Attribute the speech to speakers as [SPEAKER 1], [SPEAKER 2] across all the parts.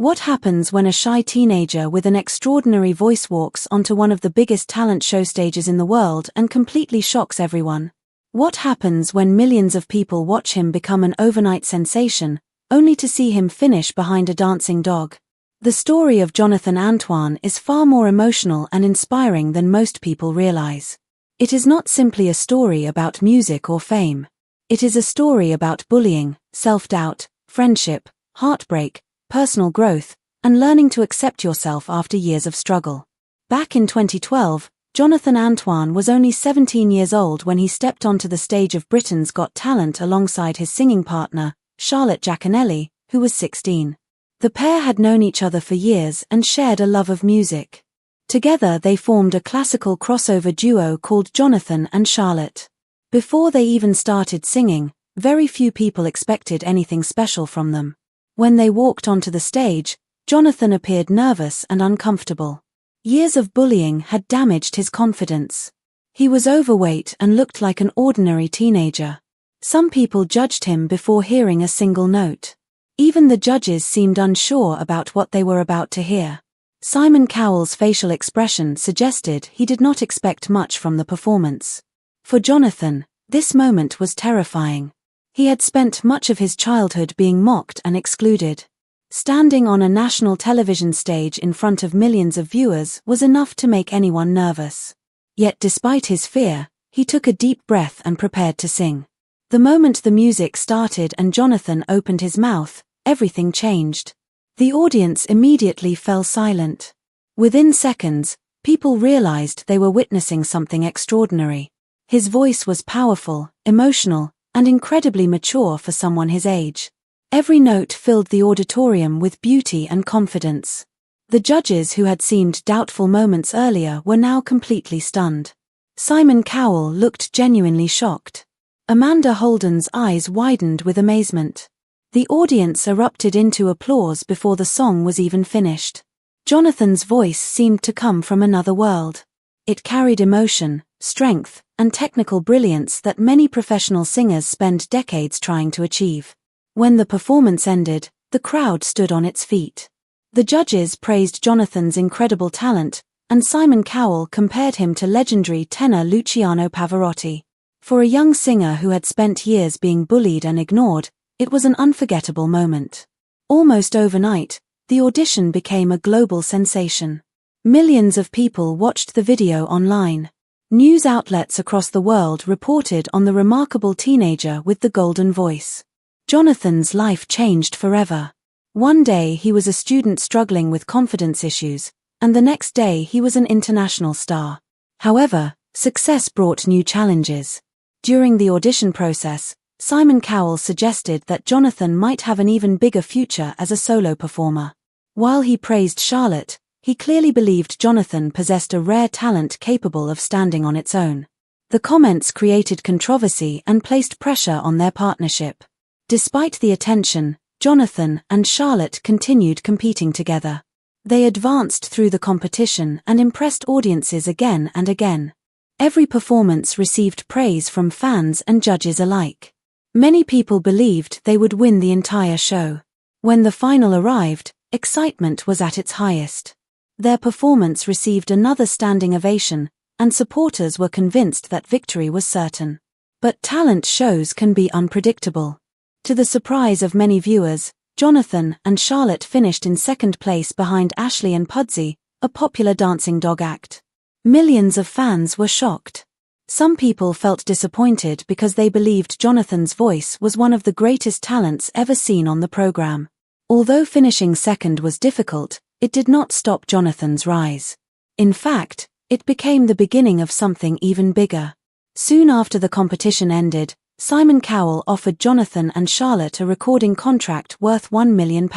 [SPEAKER 1] What happens when a shy teenager with an extraordinary voice walks onto one of the biggest talent show stages in the world and completely shocks everyone? What happens when millions of people watch him become an overnight sensation, only to see him finish behind a dancing dog? The story of Jonathan Antoine is far more emotional and inspiring than most people realize. It is not simply a story about music or fame. It is a story about bullying, self-doubt, friendship, heartbreak, personal growth, and learning to accept yourself after years of struggle. Back in 2012, Jonathan Antoine was only 17 years old when he stepped onto the stage of Britain's Got Talent alongside his singing partner, Charlotte Jaconelli, who was 16. The pair had known each other for years and shared a love of music. Together they formed a classical crossover duo called Jonathan and Charlotte. Before they even started singing, very few people expected anything special from them. When they walked onto the stage, Jonathan appeared nervous and uncomfortable. Years of bullying had damaged his confidence. He was overweight and looked like an ordinary teenager. Some people judged him before hearing a single note. Even the judges seemed unsure about what they were about to hear. Simon Cowell's facial expression suggested he did not expect much from the performance. For Jonathan, this moment was terrifying. He had spent much of his childhood being mocked and excluded. Standing on a national television stage in front of millions of viewers was enough to make anyone nervous. Yet despite his fear, he took a deep breath and prepared to sing. The moment the music started and Jonathan opened his mouth, everything changed. The audience immediately fell silent. Within seconds, people realized they were witnessing something extraordinary. His voice was powerful, emotional, and incredibly mature for someone his age. Every note filled the auditorium with beauty and confidence. The judges who had seemed doubtful moments earlier were now completely stunned. Simon Cowell looked genuinely shocked. Amanda Holden's eyes widened with amazement. The audience erupted into applause before the song was even finished. Jonathan's voice seemed to come from another world. It carried emotion, strength, and technical brilliance that many professional singers spend decades trying to achieve. When the performance ended, the crowd stood on its feet. The judges praised Jonathan's incredible talent, and Simon Cowell compared him to legendary tenor Luciano Pavarotti. For a young singer who had spent years being bullied and ignored, it was an unforgettable moment. Almost overnight, the audition became a global sensation. Millions of people watched the video online. News outlets across the world reported on the remarkable teenager with the golden voice. Jonathan's life changed forever. One day he was a student struggling with confidence issues, and the next day he was an international star. However, success brought new challenges. During the audition process, Simon Cowell suggested that Jonathan might have an even bigger future as a solo performer. While he praised Charlotte, he clearly believed Jonathan possessed a rare talent capable of standing on its own. The comments created controversy and placed pressure on their partnership. Despite the attention, Jonathan and Charlotte continued competing together. They advanced through the competition and impressed audiences again and again. Every performance received praise from fans and judges alike. Many people believed they would win the entire show. When the final arrived, excitement was at its highest. Their performance received another standing ovation, and supporters were convinced that victory was certain. But talent shows can be unpredictable. To the surprise of many viewers, Jonathan and Charlotte finished in second place behind Ashley and Pudsey, a popular dancing dog act. Millions of fans were shocked. Some people felt disappointed because they believed Jonathan's voice was one of the greatest talents ever seen on the program. Although finishing second was difficult, it did not stop Jonathan's rise. In fact, it became the beginning of something even bigger. Soon after the competition ended, Simon Cowell offered Jonathan and Charlotte a recording contract worth £1 million.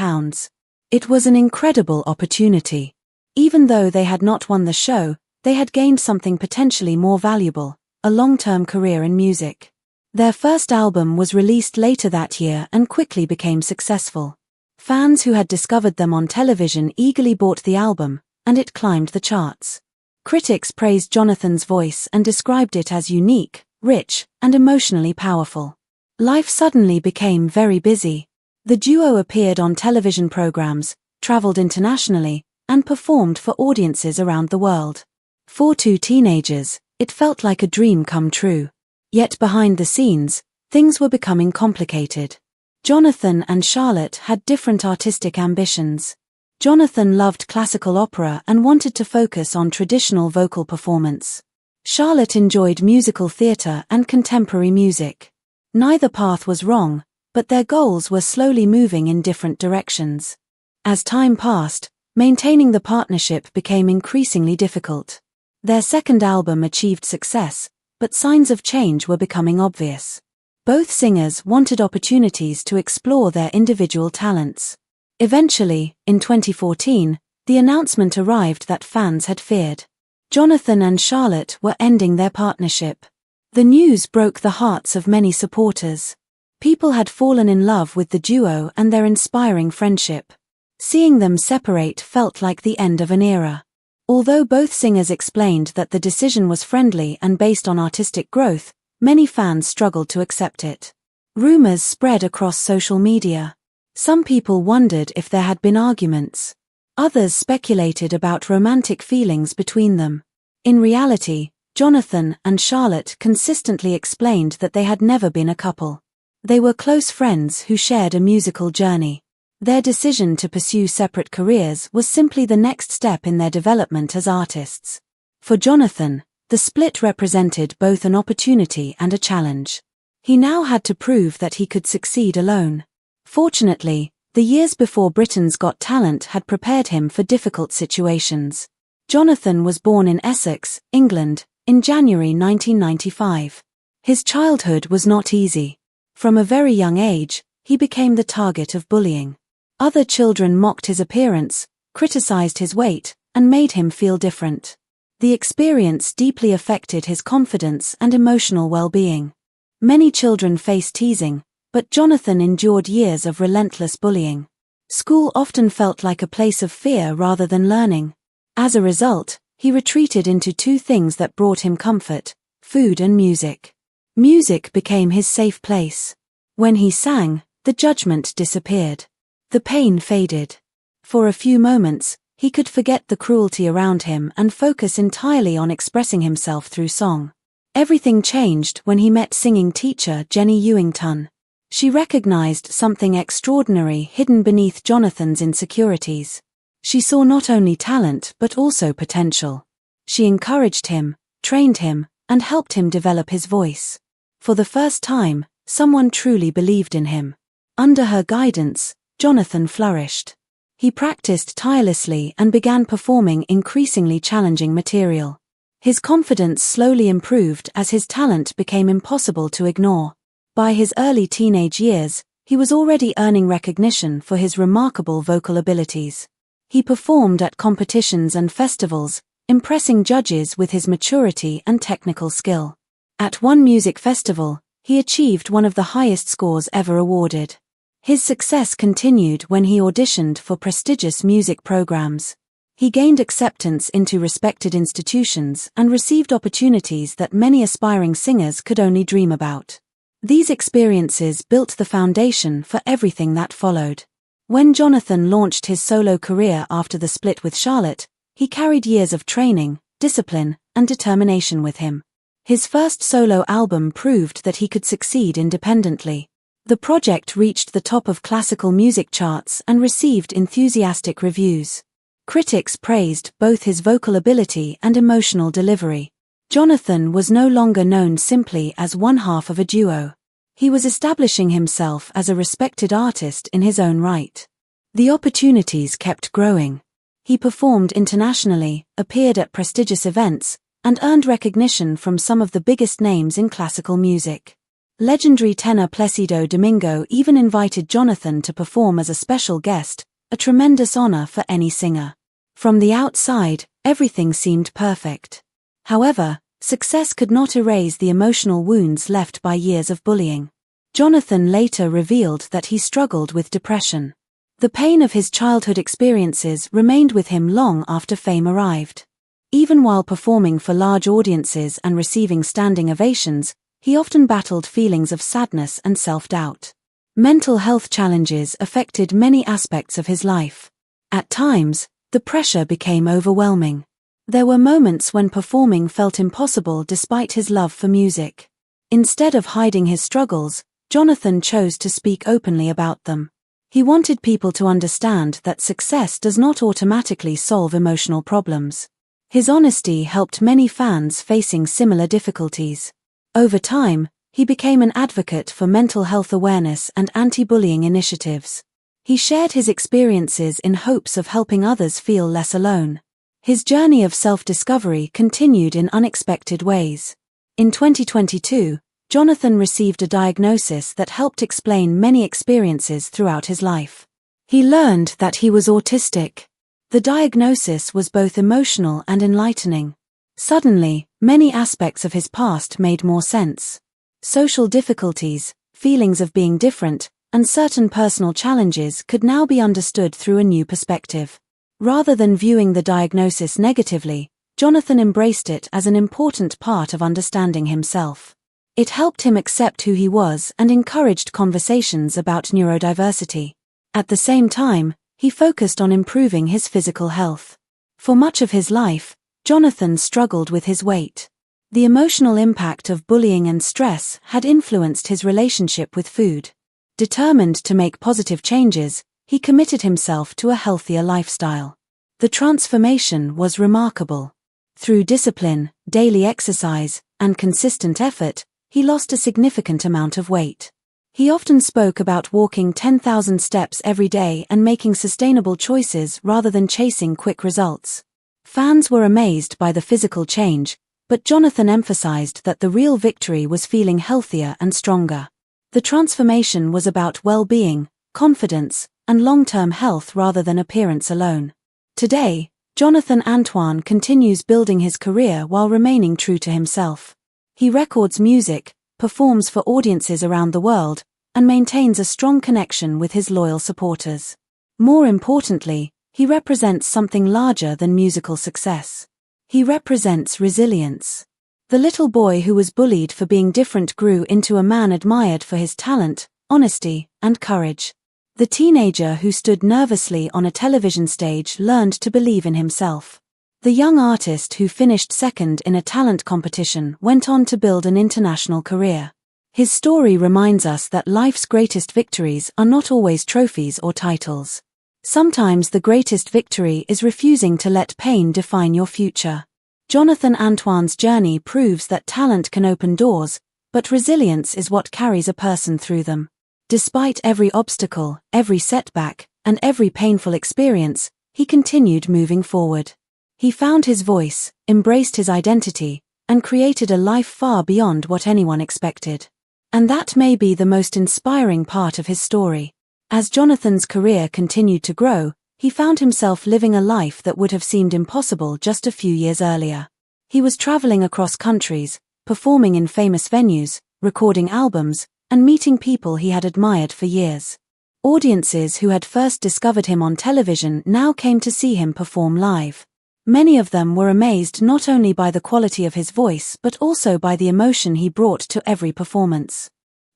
[SPEAKER 1] It was an incredible opportunity. Even though they had not won the show, they had gained something potentially more valuable, a long-term career in music. Their first album was released later that year and quickly became successful. Fans who had discovered them on television eagerly bought the album, and it climbed the charts. Critics praised Jonathan's voice and described it as unique, rich, and emotionally powerful. Life suddenly became very busy. The duo appeared on television programs, traveled internationally, and performed for audiences around the world. For two teenagers, it felt like a dream come true. Yet behind the scenes, things were becoming complicated. Jonathan and Charlotte had different artistic ambitions. Jonathan loved classical opera and wanted to focus on traditional vocal performance. Charlotte enjoyed musical theatre and contemporary music. Neither path was wrong, but their goals were slowly moving in different directions. As time passed, maintaining the partnership became increasingly difficult. Their second album achieved success, but signs of change were becoming obvious. Both singers wanted opportunities to explore their individual talents. Eventually, in 2014, the announcement arrived that fans had feared. Jonathan and Charlotte were ending their partnership. The news broke the hearts of many supporters. People had fallen in love with the duo and their inspiring friendship. Seeing them separate felt like the end of an era. Although both singers explained that the decision was friendly and based on artistic growth, many fans struggled to accept it. Rumors spread across social media. Some people wondered if there had been arguments. Others speculated about romantic feelings between them. In reality, Jonathan and Charlotte consistently explained that they had never been a couple. They were close friends who shared a musical journey. Their decision to pursue separate careers was simply the next step in their development as artists. For Jonathan, the split represented both an opportunity and a challenge. He now had to prove that he could succeed alone. Fortunately, the years before Britain's Got Talent had prepared him for difficult situations. Jonathan was born in Essex, England, in January 1995. His childhood was not easy. From a very young age, he became the target of bullying. Other children mocked his appearance, criticized his weight, and made him feel different. The experience deeply affected his confidence and emotional well-being. Many children faced teasing, but Jonathan endured years of relentless bullying. School often felt like a place of fear rather than learning. As a result, he retreated into two things that brought him comfort: food and music. Music became his safe place. When he sang, the judgment disappeared. The pain faded. For a few moments, he could forget the cruelty around him and focus entirely on expressing himself through song. Everything changed when he met singing teacher Jenny Ewington. She recognized something extraordinary hidden beneath Jonathan's insecurities. She saw not only talent but also potential. She encouraged him, trained him, and helped him develop his voice. For the first time, someone truly believed in him. Under her guidance, Jonathan flourished. He practiced tirelessly and began performing increasingly challenging material. His confidence slowly improved as his talent became impossible to ignore. By his early teenage years, he was already earning recognition for his remarkable vocal abilities. He performed at competitions and festivals, impressing judges with his maturity and technical skill. At one music festival, he achieved one of the highest scores ever awarded. His success continued when he auditioned for prestigious music programs. He gained acceptance into respected institutions and received opportunities that many aspiring singers could only dream about. These experiences built the foundation for everything that followed. When Jonathan launched his solo career after the split with Charlotte, he carried years of training, discipline, and determination with him. His first solo album proved that he could succeed independently. The project reached the top of classical music charts and received enthusiastic reviews. Critics praised both his vocal ability and emotional delivery. Jonathan was no longer known simply as one half of a duo. He was establishing himself as a respected artist in his own right. The opportunities kept growing. He performed internationally, appeared at prestigious events, and earned recognition from some of the biggest names in classical music. Legendary tenor Placido Domingo even invited Jonathan to perform as a special guest, a tremendous honor for any singer. From the outside, everything seemed perfect. However, success could not erase the emotional wounds left by years of bullying. Jonathan later revealed that he struggled with depression. The pain of his childhood experiences remained with him long after fame arrived. Even while performing for large audiences and receiving standing ovations, he often battled feelings of sadness and self-doubt. Mental health challenges affected many aspects of his life. At times, the pressure became overwhelming. There were moments when performing felt impossible despite his love for music. Instead of hiding his struggles, Jonathan chose to speak openly about them. He wanted people to understand that success does not automatically solve emotional problems. His honesty helped many fans facing similar difficulties. Over time, he became an advocate for mental health awareness and anti-bullying initiatives. He shared his experiences in hopes of helping others feel less alone. His journey of self-discovery continued in unexpected ways. In 2022, Jonathan received a diagnosis that helped explain many experiences throughout his life. He learned that he was autistic. The diagnosis was both emotional and enlightening. Suddenly, many aspects of his past made more sense. Social difficulties, feelings of being different, and certain personal challenges could now be understood through a new perspective. Rather than viewing the diagnosis negatively, Jonathan embraced it as an important part of understanding himself. It helped him accept who he was and encouraged conversations about neurodiversity. At the same time, he focused on improving his physical health. For much of his life, Jonathan struggled with his weight. The emotional impact of bullying and stress had influenced his relationship with food. Determined to make positive changes, he committed himself to a healthier lifestyle. The transformation was remarkable. Through discipline, daily exercise, and consistent effort, he lost a significant amount of weight. He often spoke about walking 10,000 steps every day and making sustainable choices rather than chasing quick results. Fans were amazed by the physical change, but Jonathan emphasized that the real victory was feeling healthier and stronger. The transformation was about well-being, confidence, and long-term health rather than appearance alone. Today, Jonathan Antoine continues building his career while remaining true to himself. He records music, performs for audiences around the world, and maintains a strong connection with his loyal supporters. More importantly, he represents something larger than musical success. He represents resilience. The little boy who was bullied for being different grew into a man admired for his talent, honesty, and courage. The teenager who stood nervously on a television stage learned to believe in himself. The young artist who finished second in a talent competition went on to build an international career. His story reminds us that life's greatest victories are not always trophies or titles. Sometimes the greatest victory is refusing to let pain define your future. Jonathan Antoine's journey proves that talent can open doors, but resilience is what carries a person through them. Despite every obstacle, every setback, and every painful experience, he continued moving forward. He found his voice, embraced his identity, and created a life far beyond what anyone expected. And that may be the most inspiring part of his story. As Jonathan's career continued to grow, he found himself living a life that would have seemed impossible just a few years earlier. He was traveling across countries, performing in famous venues, recording albums, and meeting people he had admired for years. Audiences who had first discovered him on television now came to see him perform live. Many of them were amazed not only by the quality of his voice but also by the emotion he brought to every performance.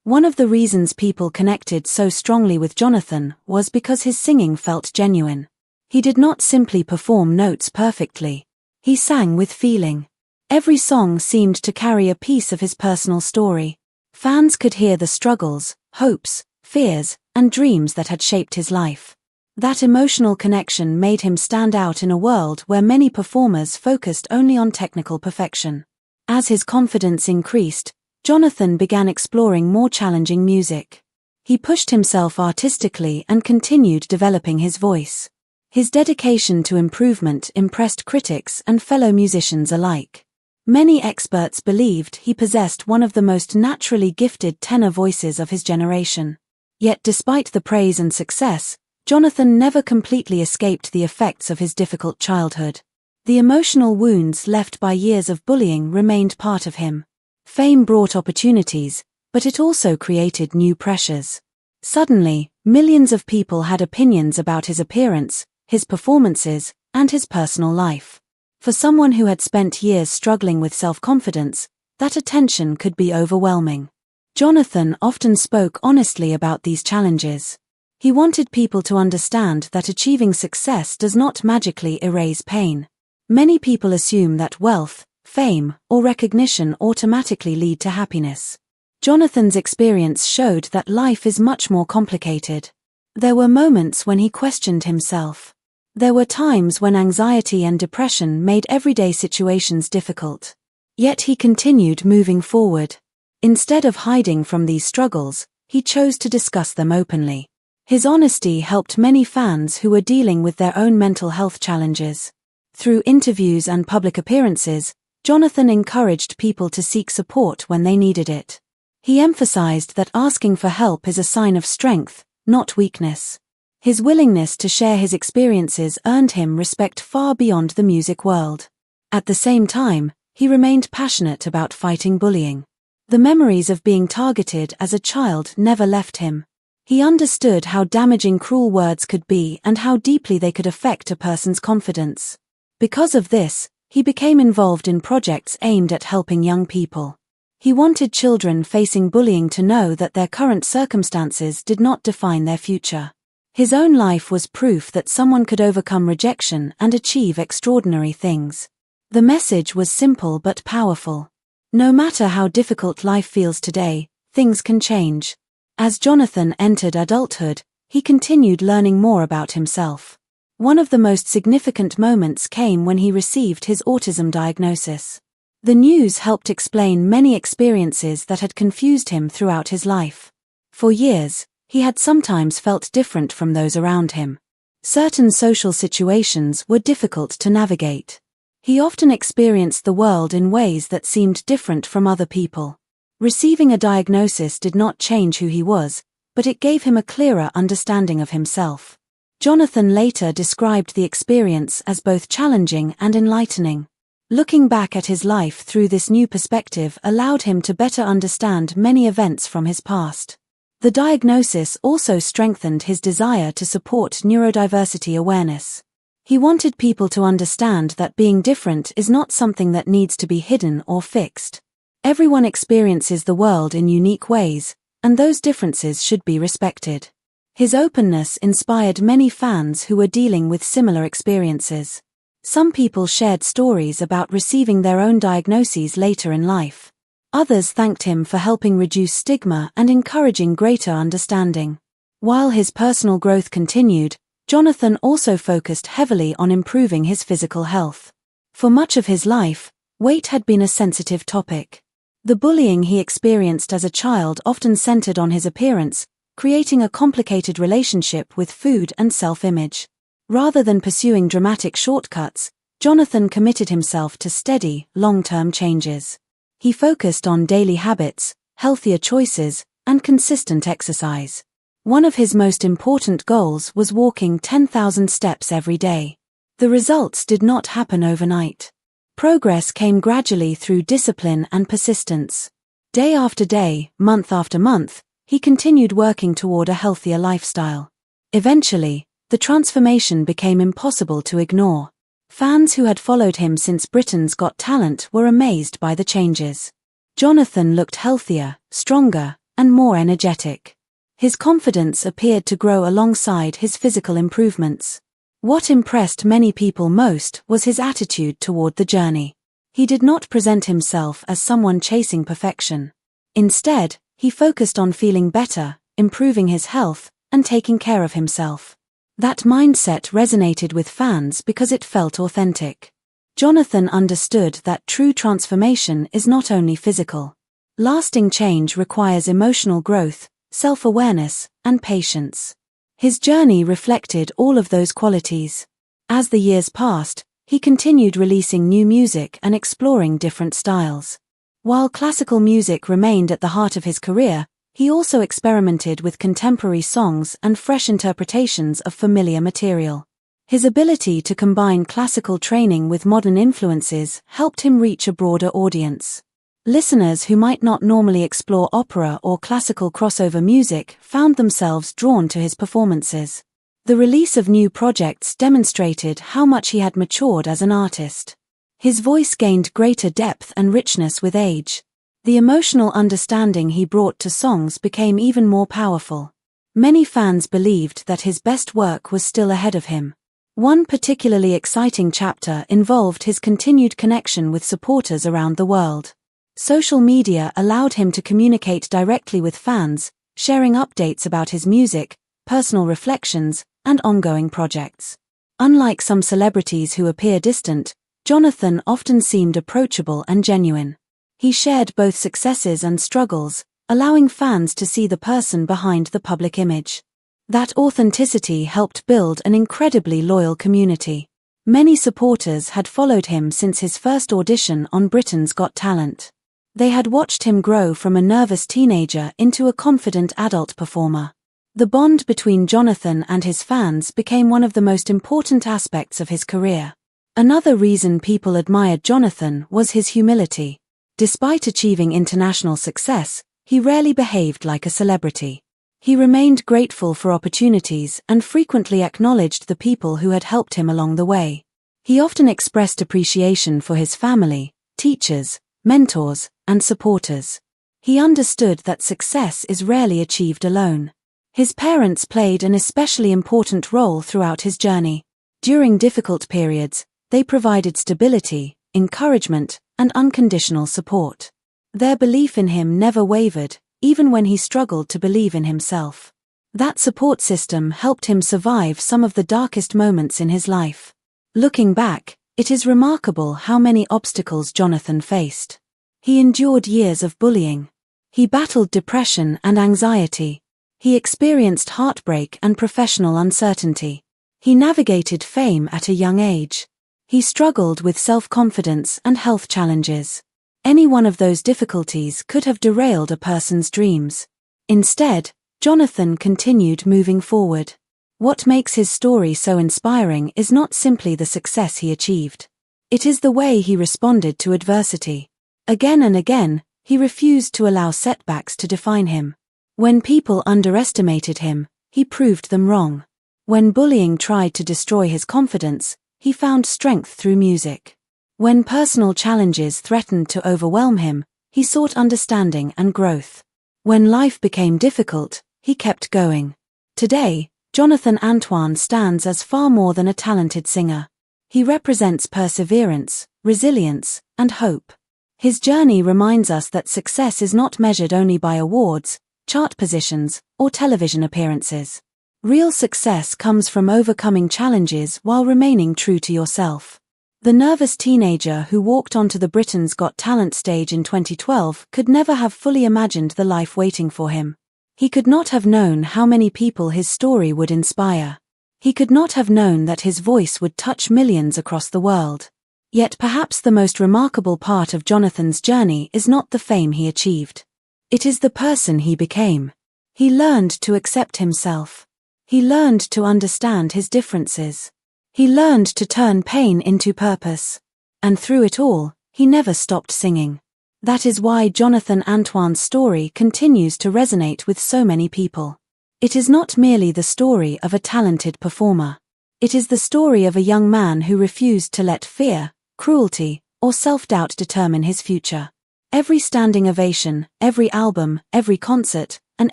[SPEAKER 1] One of the reasons people connected so strongly with Jonathan was because his singing felt genuine. He did not simply perform notes perfectly. He sang with feeling. Every song seemed to carry a piece of his personal story. Fans could hear the struggles, hopes, fears, and dreams that had shaped his life. That emotional connection made him stand out in a world where many performers focused only on technical perfection. As his confidence increased, Jonathan began exploring more challenging music. He pushed himself artistically and continued developing his voice. His dedication to improvement impressed critics and fellow musicians alike. Many experts believed he possessed one of the most naturally gifted tenor voices of his generation. Yet despite the praise and success, Jonathan never completely escaped the effects of his difficult childhood. The emotional wounds left by years of bullying remained part of him. Fame brought opportunities, but it also created new pressures. Suddenly, millions of people had opinions about his appearance, his performances, and his personal life. For someone who had spent years struggling with self-confidence, that attention could be overwhelming. Jonathan often spoke honestly about these challenges. He wanted people to understand that achieving success does not magically erase pain. Many people assume that wealth, fame, or recognition automatically lead to happiness. Jonathan's experience showed that life is much more complicated. There were moments when he questioned himself. There were times when anxiety and depression made everyday situations difficult. Yet he continued moving forward. Instead of hiding from these struggles, he chose to discuss them openly. His honesty helped many fans who were dealing with their own mental health challenges. Through interviews and public appearances, Jonathan encouraged people to seek support when they needed it. He emphasized that asking for help is a sign of strength, not weakness. His willingness to share his experiences earned him respect far beyond the music world. At the same time, he remained passionate about fighting bullying. The memories of being targeted as a child never left him. He understood how damaging cruel words could be and how deeply they could affect a person's confidence. Because of this, he became involved in projects aimed at helping young people. He wanted children facing bullying to know that their current circumstances did not define their future. His own life was proof that someone could overcome rejection and achieve extraordinary things. The message was simple but powerful. No matter how difficult life feels today, things can change. As Jonathan entered adulthood, he continued learning more about himself. One of the most significant moments came when he received his autism diagnosis. The news helped explain many experiences that had confused him throughout his life. For years, he had sometimes felt different from those around him. Certain social situations were difficult to navigate. He often experienced the world in ways that seemed different from other people. Receiving a diagnosis did not change who he was, but it gave him a clearer understanding of himself. Jonathan later described the experience as both challenging and enlightening. Looking back at his life through this new perspective allowed him to better understand many events from his past. The diagnosis also strengthened his desire to support neurodiversity awareness. He wanted people to understand that being different is not something that needs to be hidden or fixed. Everyone experiences the world in unique ways, and those differences should be respected. His openness inspired many fans who were dealing with similar experiences. Some people shared stories about receiving their own diagnoses later in life. Others thanked him for helping reduce stigma and encouraging greater understanding. While his personal growth continued, Jonathan also focused heavily on improving his physical health. For much of his life, weight had been a sensitive topic. The bullying he experienced as a child often centered on his appearance, creating a complicated relationship with food and self-image. Rather than pursuing dramatic shortcuts, Jonathan committed himself to steady, long-term changes. He focused on daily habits, healthier choices, and consistent exercise. One of his most important goals was walking 10,000 steps every day. The results did not happen overnight. Progress came gradually through discipline and persistence. Day after day, month after month, he continued working toward a healthier lifestyle. Eventually, the transformation became impossible to ignore. Fans who had followed him since Britain's Got Talent were amazed by the changes. Jonathan looked healthier, stronger, and more energetic. His confidence appeared to grow alongside his physical improvements. What impressed many people most was his attitude toward the journey. He did not present himself as someone chasing perfection. Instead, he focused on feeling better, improving his health, and taking care of himself. That mindset resonated with fans because it felt authentic. Jonathan understood that true transformation is not only physical. Lasting change requires emotional growth, self-awareness, and patience. His journey reflected all of those qualities. As the years passed, he continued releasing new music and exploring different styles. While classical music remained at the heart of his career, he also experimented with contemporary songs and fresh interpretations of familiar material. His ability to combine classical training with modern influences helped him reach a broader audience. Listeners who might not normally explore opera or classical crossover music found themselves drawn to his performances. The release of new projects demonstrated how much he had matured as an artist. His voice gained greater depth and richness with age. The emotional understanding he brought to songs became even more powerful. Many fans believed that his best work was still ahead of him. One particularly exciting chapter involved his continued connection with supporters around the world. Social media allowed him to communicate directly with fans, sharing updates about his music, personal reflections, and ongoing projects. Unlike some celebrities who appear distant, Jonathan often seemed approachable and genuine. He shared both successes and struggles, allowing fans to see the person behind the public image. That authenticity helped build an incredibly loyal community. Many supporters had followed him since his first audition on Britain's Got Talent. They had watched him grow from a nervous teenager into a confident adult performer. The bond between Jonathan and his fans became one of the most important aspects of his career. Another reason people admired Jonathan was his humility. Despite achieving international success, he rarely behaved like a celebrity. He remained grateful for opportunities and frequently acknowledged the people who had helped him along the way. He often expressed appreciation for his family, teachers, mentors, and supporters. He understood that success is rarely achieved alone. His parents played an especially important role throughout his journey. During difficult periods, they provided stability, encouragement, and unconditional support. Their belief in him never wavered, even when he struggled to believe in himself. That support system helped him survive some of the darkest moments in his life. Looking back, it is remarkable how many obstacles Jonathan faced. He endured years of bullying. He battled depression and anxiety. He experienced heartbreak and professional uncertainty. He navigated fame at a young age. He struggled with self-confidence and health challenges. Any one of those difficulties could have derailed a person's dreams. Instead, Jonathan continued moving forward. What makes his story so inspiring is not simply the success he achieved. It is the way he responded to adversity. Again and again, he refused to allow setbacks to define him. When people underestimated him, he proved them wrong. When bullying tried to destroy his confidence, he found strength through music. When personal challenges threatened to overwhelm him, he sought understanding and growth. When life became difficult, he kept going. Today, Jonathan Antoine stands as far more than a talented singer. He represents perseverance, resilience, and hope. His journey reminds us that success is not measured only by awards, chart positions, or television appearances. Real success comes from overcoming challenges while remaining true to yourself. The nervous teenager who walked onto the Britain's Got Talent stage in 2012 could never have fully imagined the life waiting for him. He could not have known how many people his story would inspire. He could not have known that his voice would touch millions across the world. Yet perhaps the most remarkable part of Jonathan's journey is not the fame he achieved. It is the person he became. He learned to accept himself. He learned to understand his differences. He learned to turn pain into purpose. And through it all, he never stopped singing. That is why Jonathan Antoine's story continues to resonate with so many people. It is not merely the story of a talented performer. It is the story of a young man who refused to let fear, cruelty, or self-doubt determine his future. Every standing ovation, every album, every concert, and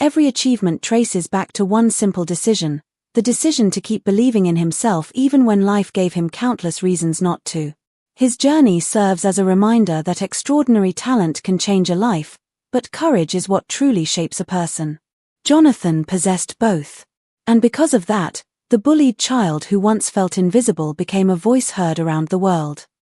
[SPEAKER 1] every achievement traces back to one simple decision, the decision to keep believing in himself even when life gave him countless reasons not to. His journey serves as a reminder that extraordinary talent can change a life, but courage is what truly shapes a person. Jonathan possessed both. And because of that, the bullied child who once felt invisible became a voice heard around the world.